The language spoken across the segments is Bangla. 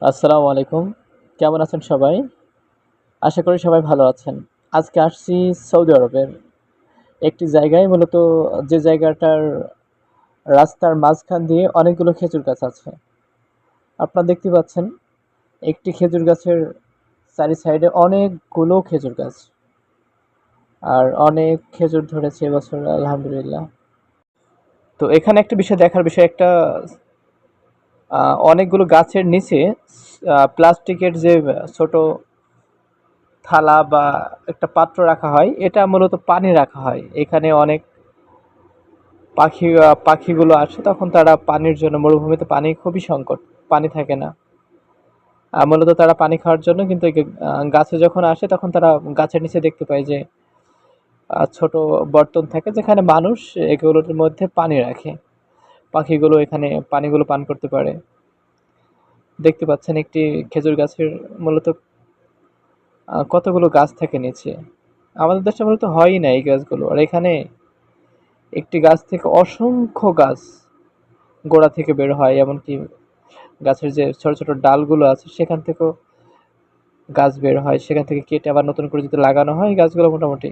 আসসালামু আলাইকুম। কেমন আছেন সবাই? আশা করি সবাই ভালো আছেন। আজকে আসছি সৌদি আরবের একটি জায়গায়, মূলত যে জায়গাটার রাস্তার মাঝখান দিয়ে অনেকগুলো খেজুর গাছ আছে। আপনারা দেখতে পাচ্ছেন একটি খেজুর গাছের চারি সাইডে অনেকগুলো খেজুর গাছ। আর অনেক খেজুর ধরেছে এবছর আলহামদুলিল্লাহ। তো এখানে একটা বিষয় দেখার বিষয়, একটা অনেকগুলো গাছের নিচে প্লাস্টিকের যে ছোট থালা বা একটা পাত্র রাখা হয়, এটা মূলত পানি রাখা হয়। এখানে অনেক পাখিগুলো আসে, তখন তারা পানির জন্য, মরুভূমিতে পানি খুবই সংকট, পানি থাকে না। মূলত তারা পানি খাওয়ার জন্য কিন্তু গাছে যখন আসে তখন তারা গাছের নিচে দেখতে পায় যে ছোট বর্তন থাকে, যেখানে মানুষ এগুলোর মধ্যে পানি রাখে। পাখিগুলো এখানে পানিগুলো পান করতে পারে। দেখতে পাচ্ছেন একটি খেজুর গাছের মূলত কতগুলো গাছ থাকে নিচে। আমাদের দেশে মূলত হয়ই না এই গাছগুলো, আর এখানে একটি গাছ থেকে অসংখ্য গাছ গোড়া থেকে বের হয়। এমনকি গাছের যে ছোট ছোট ডালগুলো আছে সেখান থেকেও গাছ বের হয়, সেখান থেকে কেটে আবার নতুন করে যদি লাগানো হয় গাছগুলো মোটামুটি।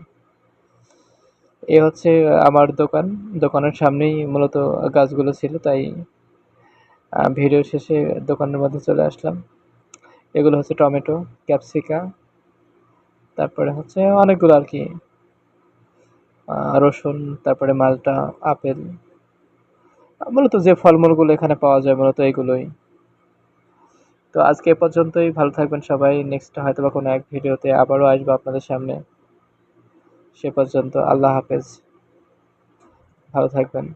এ হচ্ছে আমার দোকান, দোকানের সামনেই মূলত গাছগুলো ছিল, তাই ভিডিও শেষে দোকানের মধ্যে চলে আসলাম। এগুলো হচ্ছে টমেটো, ক্যাপসিকা, তারপরে হচ্ছে অনেকগুলো আর কি, রসুন, তারপরে মালটা, আপেল, মূলত যে ফলমূলগুলো এখানে পাওয়া যায় মূলত এগুলোই। তো আজকে এ পর্যন্তই। ভালো থাকবেন সবাই। নেক্সট হয়তোবা কোনো এক ভিডিওতে আবারও আসবো আপনাদের সামনে। সে পর্যন্ত আল্লাহ হাফেজ। ভালো থাকবেন।